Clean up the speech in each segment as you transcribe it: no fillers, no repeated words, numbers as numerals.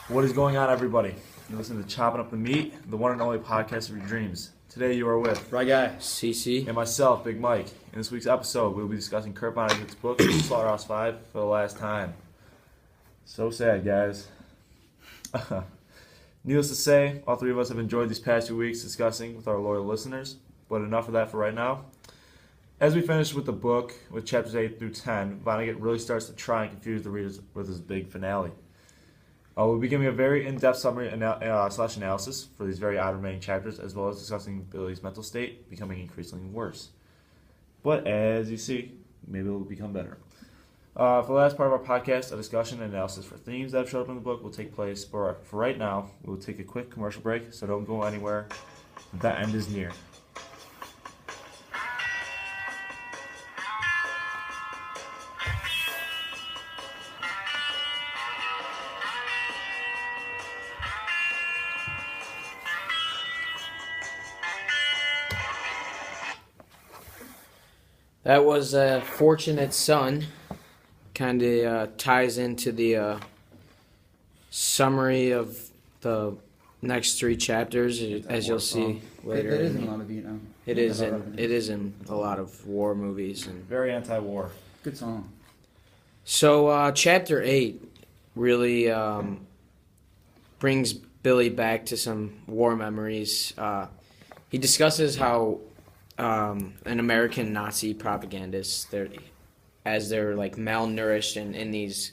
What is going on, everybody? You're listening to Chopping Up the Meat, the one and only podcast of your dreams. Today you are with Right guy, CC, and myself, Big Mike. In this week's episode, we'll be discussing Kurt Vonnegut's book, Slaughterhouse-Five, for the last time. So sad, guys. Needless to say, all three of us have enjoyed these past 2 weeks discussing with our loyal listeners, but enough of that for right now. As we finish with the book, with chapters 8 through 10, Vonnegut really starts to try and confuse the readers with his big finale. We'll be giving a very in-depth summary slash analysis for these very odd remaining chapters, as well as discussing Billy's mental state becoming increasingly worse. But as you see, maybe it will become better. For the last part of our podcast, a discussion and analysis for themes that have showed up in the book will take place. For right now, we will take a quick commercial break, so don't go anywhere. The end is near. that was a fortunate son. Kind of ties into the summary of the next three chapters, as you'll see later. It is in a lot of Vietnam. It is in a lot of war movies and Very anti-war. Good song. So chapter 8 really brings Billy back to some war memories. He discusses how an American Nazi propagandist, they're like malnourished in these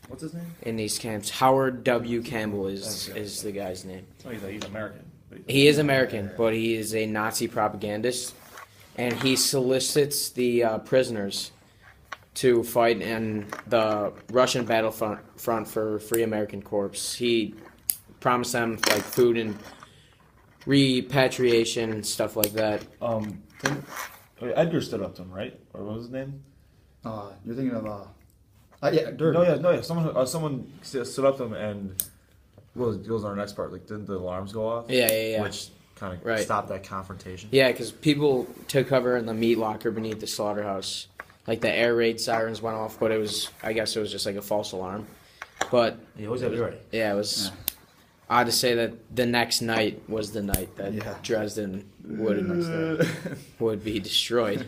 What's his name? in these camps. Howard W. Campbell is the guy's name. Oh, he's American. He is American, but he is a Nazi propagandist, and he solicits the prisoners to fight in the Russian battlefront for Free American Corps. He promised them like food and repatriation and stuff like that. Edgar stood up to him, right? Or what was his name? You're thinking of yeah, Dirk. No, yeah. Someone stood up to him and goes on our next part. Like, didn't the alarms go off? Yeah. Which kind of Right. stopped that confrontation. Yeah, because people took cover in the meat locker beneath the slaughterhouse. Like the air raid sirens went off, but I guess it was just like a false alarm. But You always have to be ready. yeah, it was odd to say that the next night was the night that Dresden would be destroyed.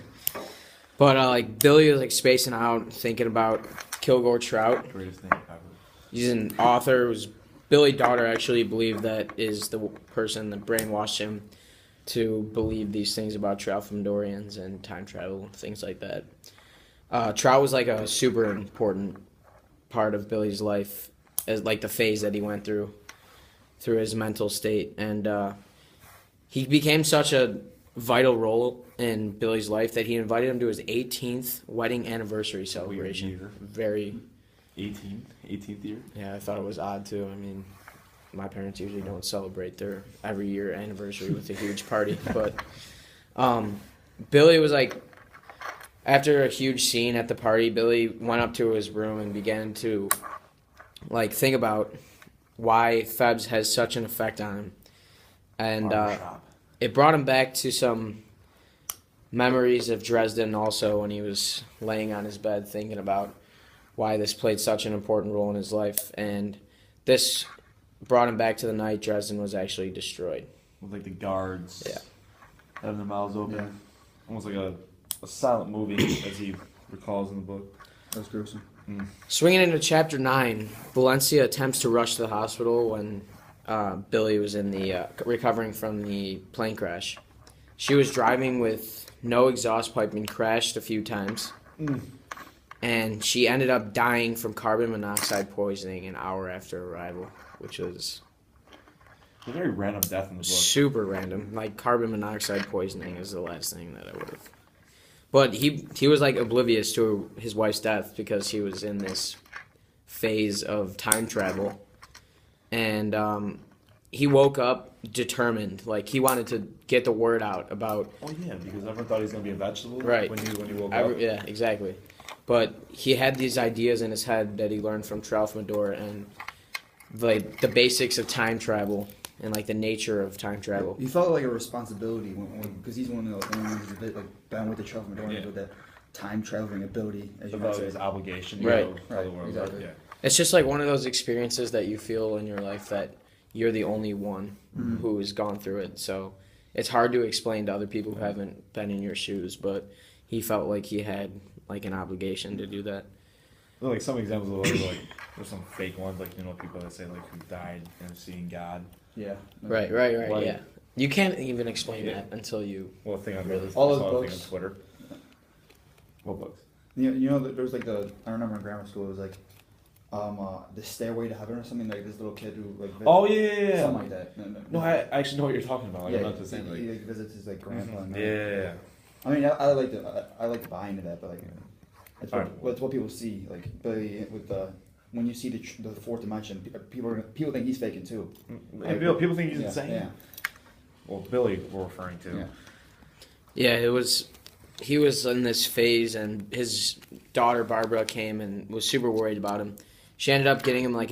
But like Billy was like spacing out, thinking about Kilgore Trout. Greatest thing ever. He's an author. Was Billy's daughter actually believed that is the person that brainwashed him to believe these things about Trout from Dorians and time travel, things like that. Trout was like a super important part of Billy's life, as like the phase that he went through his mental state, and he became such a vital role in Billy's life that he invited him to his 18th wedding anniversary celebration. year. Very 18th year. Yeah, I thought it was odd too. I mean, my parents usually don't celebrate their every year anniversary with a huge party, but Billy was like, after a huge scene at the party, Billy went up to his room and began to like think about why Febs has such an effect on him, and it brought him back to some memories of Dresden also when he was laying on his bed thinking about why this played such an important role in his life, and this brought him back to the night Dresden was actually destroyed. With like the guards. Yeah. Having their mouths open. Yeah. Almost like a silent movie, as he recalls in the book. That was gruesome. Swinging into chapter 9, Valencia attempts to rush to the hospital when Billy was in the recovering from the plane crash. She was driving with no exhaust pipe and crashed a few times. And she ended up dying from carbon monoxide poisoning an hour after arrival, which was A very random death in the book. super random. Like, carbon monoxide poisoning is the last thing that I would have. But he was, like, oblivious to his wife's death because he was in this phase of time travel. And he woke up determined. Like, he wanted to get the word out about... Oh, yeah, because everyone thought he was going to be a vegetable Right. when he woke up. Yeah, exactly. But he had these ideas in his head that he learned from Tralfamadore and, like, the basics of time travel and like the nature of time travel. He felt like a responsibility because he's one of the only ones that like bound with the Tralfamadore with that time traveling ability, as you might About say. his obligation. Right. To the world. Exactly. Yeah. It's just like one of those experiences that you feel in your life that you're the only one who has gone through it. So it's hard to explain to other people who haven't been in your shoes, but he felt like he had like an obligation to do that. Like some examples of those, like there's some fake ones, like people that say like who died seeing God. Yeah. Right, Like- yeah. You can't even explain that until you. Well, thing on All those thing books. on Twitter. What books? There was like I remember in grammar school it was like, the Stairway to Heaven or something, like this little kid who like. Oh yeah. Something like that. No, I actually know what you're talking about. Like, yeah, I'm not the same. he like visits his like grandpa. And Yeah. I mean, I like to buy into that, but like, it's what, Alright. it's what people see. Like, but with when you see the fourth dimension, people think he's faking too. And people think he's Yeah, insane. yeah. Well, Billy, we're referring to. Yeah. Yeah, he was in this phase, and his daughter Barbara came and was super worried about him. She ended up getting him like a